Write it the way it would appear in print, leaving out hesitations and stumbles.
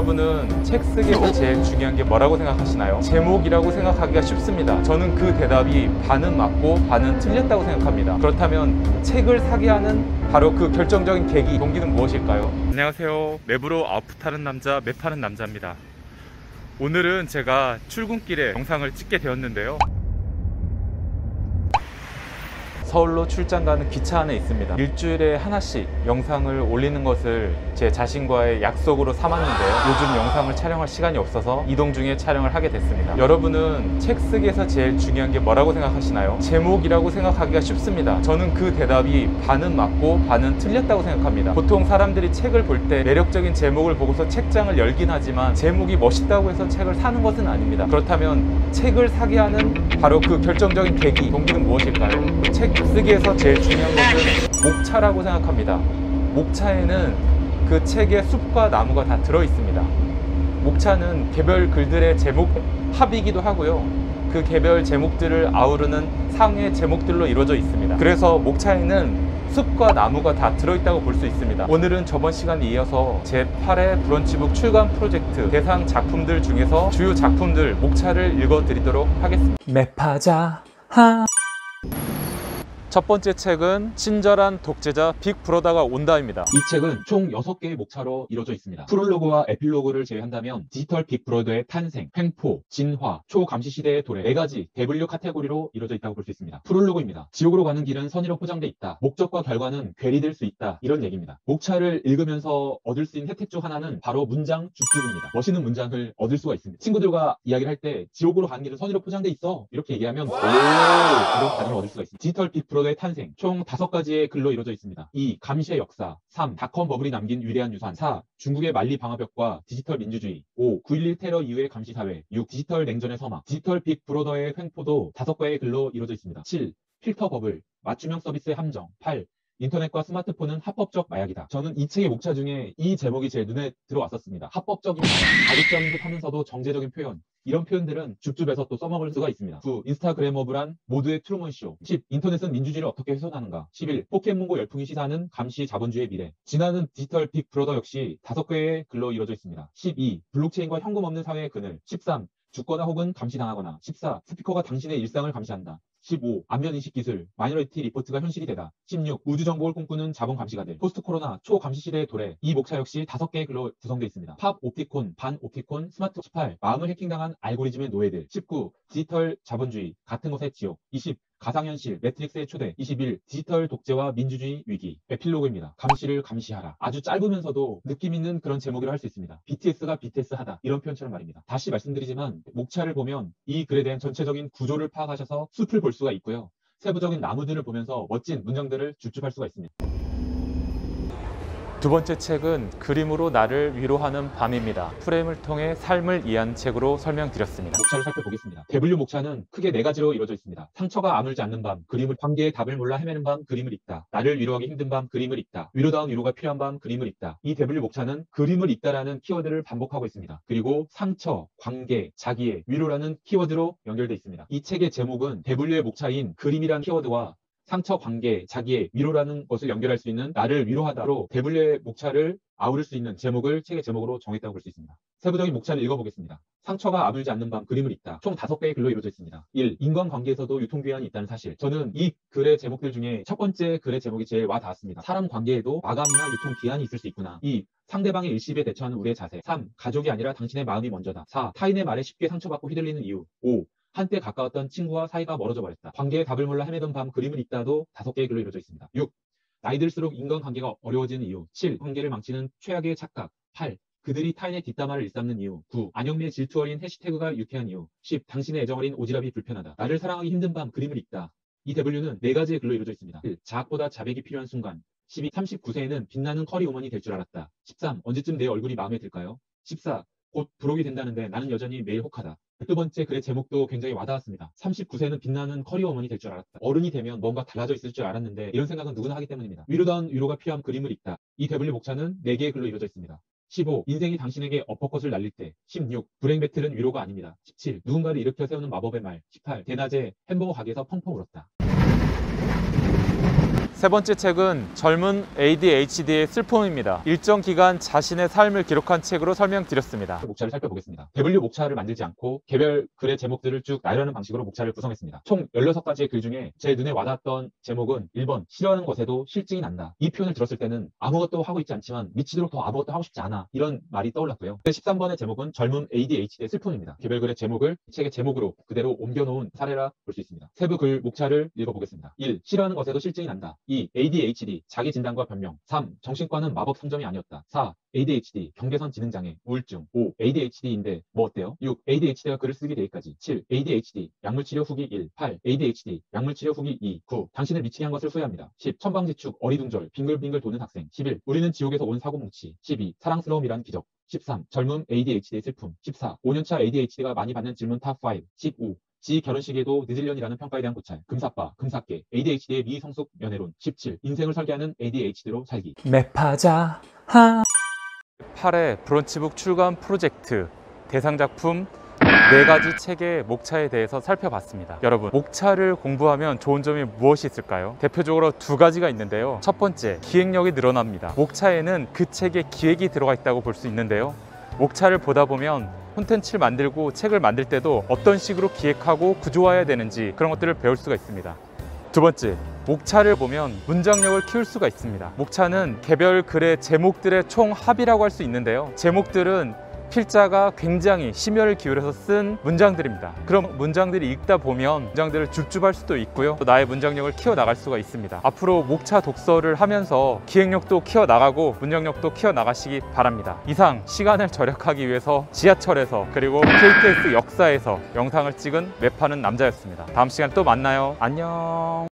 여러분은 책 쓰기에서 제일 중요한 게 뭐라고 생각하시나요? 제목이라고 생각하기가 쉽습니다. 저는 그 대답이 반은 맞고 반은 틀렸다고 생각합니다. 그렇다면 책을 사게 하는 바로 그 결정적인 계기, 동기는 무엇일까요? 안녕하세요. 맵으로 아웃풋하는 남자, 맵하는 남자입니다. 오늘은 제가 출근길에 영상을 찍게 되었는데요. 서울로 출장 가는 기차 안에 있습니다. 일주일에 하나씩 영상을 올리는 것을 제 자신과의 약속으로 삼았는데요. 요즘 영상을 촬영할 시간이 없어서 이동 중에 촬영을 하게 됐습니다. 여러분은 책 쓰기에서 제일 중요한 게 뭐라고 생각하시나요? 제목이라고 생각하기가 쉽습니다. 저는 그 대답이 반은 맞고 반은 틀렸다고 생각합니다. 보통 사람들이 책을 볼 때 매력적인 제목을 보고서 책장을 열긴 하지만 제목이 멋있다고 해서 책을 사는 것은 아닙니다. 그렇다면 책을 사게 하는 바로 그 결정적인 계기, 동기는 무엇일까요? 책 쓰기에서 제일 중요한 것은 목차라고 생각합니다. 목차에는 그 책의 숲과 나무가 다 들어 있습니다. 목차는 개별 글들의 제목 합이기도 하고요. 그 개별 제목들을 아우르는 상의 제목들로 이루어져 있습니다. 그래서 목차에는 숲과 나무가 다 들어있다고 볼 수 있습니다. 오늘은 저번 시간에 이어서 제8회 브런치북 출간 프로젝트 대상 작품들 중에서 주요 작품들 목차를 읽어드리도록 하겠습니다. 맵하자 하. 첫 번째 책은 친절한 독재자 빅 브로더가 온다입니다. 이 책은 총 6개의 목차로 이루어져 있습니다. 프롤로그와 에필로그를 제외한다면 디지털 빅 브로더의 탄생, 횡포, 진화, 초감시시대의 도래 4가지 대분류 카테고리로 이루어져 있다고 볼 수 있습니다. 프롤로그입니다. 지옥으로 가는 길은 선의로 포장돼 있다. 목적과 결과는 괴리될 수 있다. 이런 얘기입니다. 목차를 읽으면서 얻을 수 있는 혜택 중 하나는 바로 문장 줍줍입니다. 멋있는 문장을 얻을 수가 있습니다. 친구들과 이야기를 할 때 지옥으로 가는 길은 선의로 포장돼 있어. 이렇게 얘기하면 오! 이런 단어를 얻을 수가 있습니다. 디지털 빅 브로더 의 탄생 총 5가지의 글로 이루어져 있습니다. 2. 감시의 역사 3. 닷컴 버블이 남긴 위대한 유산 4. 중국의 만리 방화벽과 디지털 민주주의 5. 9.11 테러 이후의 감시사회 6. 디지털 냉전의 서막 디지털 빅 브로더의 횡포도 5개의 글로 이루어져 있습니다. 7. 필터 버블 맞춤형 서비스의 함정 8. 인터넷과 스마트폰은 합법적 마약이다. 저는 이 책의 목차 중에 이 제목이 제일 눈에 들어왔었습니다. 합법적인 마약, 자극적인 듯 하면서도 정제적인 표현. 이런 표현들은 줍줍에서 또 써먹을 수가 있습니다. 9. 인스타그래머블한 모두의 트루먼쇼 10. 인터넷은 민주주의를 어떻게 훼손하는가 11. 포켓몬고 열풍이 시사하는 감시 자본주의의 미래 지나는 디지털 빅 브로더 역시 5개의 글로 이루어져 있습니다. 12. 블록체인과 현금 없는 사회의 그늘 13. 죽거나 혹은 감시당하거나 14. 스피커가 당신의 일상을 감시한다 15. 안면인식 기술, 마이너리티 리포트가 현실이 되다. 16. 우주정복을 꿈꾸는 자본 감시가들, 포스트 코로나, 초감시 시대의 도래. 이 목차 역시 5개의 글로 구성되어 있습니다. 팝, 옵티콘, 반 옵티콘, 스마트. 18. 마음을 해킹당한 알고리즘의 노예들. 19. 디지털 자본주의, 같은 곳의 지옥. 20. 가상현실, 매트릭스의 초대. 21. 디지털 독재와 민주주의 위기. 에필로그입니다. 감시를 감시하라. 아주 짧으면서도 느낌 있는 그런 제목이라 할 수 있습니다. BTS가 BTS하다. 이런 표현처럼 말입니다. 다시 말씀드리지만 목차를 보면 이 글에 대한 전체적인 구조를 파악하셔서 숲을 볼 수가 있고요. 세부적인 나무들을 보면서 멋진 문장들을 줍줍할 수가 있습니다. 두 번째 책은 그림으로 나를 위로하는 밤입니다. 프레임을 통해 삶을 이해한 책으로 설명드렸습니다. 목차를 살펴보겠습니다. 대분류 목차는 크게 4가지로 이루어져 있습니다. 상처가 아물지 않는 밤, 그림을 관계의 답을 몰라 헤매는 밤, 그림을 읽다. 나를 위로하기 힘든 밤, 그림을 읽다. 위로다운 위로가 필요한 밤, 그림을 읽다. 이 대분류 목차는 그림을 읽다라는 키워드를 반복하고 있습니다. 그리고 상처, 관계, 자기의, 위로라는 키워드로 연결되어 있습니다. 이 책의 제목은 대분류의 목차인 그림이라는 키워드와 상처, 관계, 자기의, 위로라는 것을 연결할 수 있는 나를 위로하다로 대분류의 목차를 아우를 수 있는 제목을 책의 제목으로 정했다고 볼 수 있습니다. 세부적인 목차를 읽어보겠습니다. 상처가 아물지 않는 밤, 그림을 읽다. 총 5개의 글로 이루어져 있습니다. 1. 인간관계에서도 유통기한이 있다는 사실. 저는 이 글의 제목들 중에 첫 번째 글의 제목이 제일 와 닿았습니다. 사람 관계에도 마감이나 유통기한이 있을 수 있구나. 2. 상대방의 일십에 대처하는 우리의 자세. 3. 가족이 아니라 당신의 마음이 먼저다. 4. 타인의 말에 쉽게 상처받고 휘둘리는 이유. 5. 한때 가까웠던 친구와 사이가 멀어져 버렸다. 관계의 답을 몰라 헤매던 밤, 그림을 읽다도 5개의 글로 이루어져 있습니다. 6. 나이 들수록 인간관계가 어려워지는 이유. 7. 관계를 망치는 최악의 착각. 8. 그들이 타인의 뒷담화를 일삼는 이유. 9. 안영미의 질투 어린 해시태그가 유쾌한 이유. 10. 당신의 애정 어린 오지랖이 불편하다. 나를 사랑하기 힘든 밤, 그림을 읽다. 이 대분류는 4가지의 글로 이루어져 있습니다. 1. 자학보다 자백이 필요한 순간. 12. 39세에는 빛나는 커리 우먼이 될 줄 알았다. 13. 언제쯤 내 얼굴이 마음에 들까요? 14. 곧 부록이 된다는데 나는 여전히 매일 혹하다. 두 번째 글의 제목도 굉장히 와닿았습니다. 39세는 빛나는 커리어우먼이 될 줄 알았다. 어른이 되면 뭔가 달라져 있을 줄 알았는데 이런 생각은 누구나 하기 때문입니다. 위로다운 위로가 필요한 그림을 읽다. 이 대분류 목차는 4개의 글로 이루어져 있습니다. 15. 인생이 당신에게 어퍼컷을 날릴 때. 16. 불행 배틀은 위로가 아닙니다. 17. 누군가를 일으켜 세우는 마법의 말. 18. 대낮에 햄버거 가게에서 펑펑 울었다. 세 번째 책은 젊은 ADHD의 슬픔입니다. 일정 기간 자신의 삶을 기록한 책으로 설명드렸습니다. 목차를 살펴보겠습니다. 대분류 목차를 만들지 않고 개별 글의 제목들을 쭉 나열하는 방식으로 목차를 구성했습니다. 총 16가지의 글 중에 제 눈에 와닿았던 제목은 1번 싫어하는 것에도 실증이 난다. 이 표현을 들었을 때는 아무것도 하고 있지 않지만 미치도록 더 아무것도 하고 싶지 않아, 이런 말이 떠올랐고요. 13번의 제목은 젊은 ADHD의 슬픔입니다. 개별 글의 제목을 책의 제목으로 그대로 옮겨놓은 사례라 볼 수 있습니다. 세부 글 목차를 읽어보겠습니다. 1. 싫어하는 것에도 실증이 난다. 2. ADHD 자기 진단과 변명. 3. 정신과는 마법 3점이 아니었다. 4. ADHD 경계선 지능장애 우울증. 5. ADHD인데 뭐 어때요? 6. ADHD가 글을 쓰게 되기까지. 7. ADHD 약물치료 후기 1. 8. ADHD 약물치료 후기 2. 9. 당신을 미치게 한 것을 후회합니다. 10. 천방지축 어리둥절 빙글빙글 도는 학생. 11. 우리는 지옥에서 온 사고뭉치. 12. 사랑스러움이란 기적. 13. 젊음 ADHD의 슬픔. 14. 5년차 ADHD가 많이 받는 질문 탑5. 15. 지 결혼식에도 늦으려니라는 평가에 대한 고찰. 금사빠, 금사깨, ADHD의 미성숙 연애론. 17. 인생을 설계하는 ADHD로 살기. 맵하자 하 8회 브런치북 출간 프로젝트 대상 작품 4가지 책의 목차에 대해서 살펴봤습니다. 여러분, 목차를 공부하면 좋은 점이 무엇이 있을까요? 대표적으로 2가지가 있는데요. 첫 번째, 기획력이 늘어납니다. 목차에는 그 책의 기획이 들어가 있다고 볼 수 있는데요. 목차를 보다 보면 콘텐츠를 만들고 책을 만들 때도 어떤 식으로 기획하고 구조화해야 되는지 그런 것들을 배울 수가 있습니다. 두 번째, 목차를 보면 문장력을 키울 수가 있습니다. 목차는 개별 글의 제목들의 총합이라고 할 수 있는데요. 제목들은 필자가 굉장히 심혈을 기울여서 쓴 문장들입니다. 그럼 문장들이 읽다 보면 문장들을 줍줍할 수도 있고요. 또 나의 문장력을 키워나갈 수가 있습니다. 앞으로 목차 독서를 하면서 기획력도 키워나가고 문장력도 키워나가시기 바랍니다. 이상 시간을 절약하기 위해서 지하철에서 그리고 KTX 역사에서 영상을 찍은 맵하는 남자였습니다. 다음 시간 또 만나요. 안녕.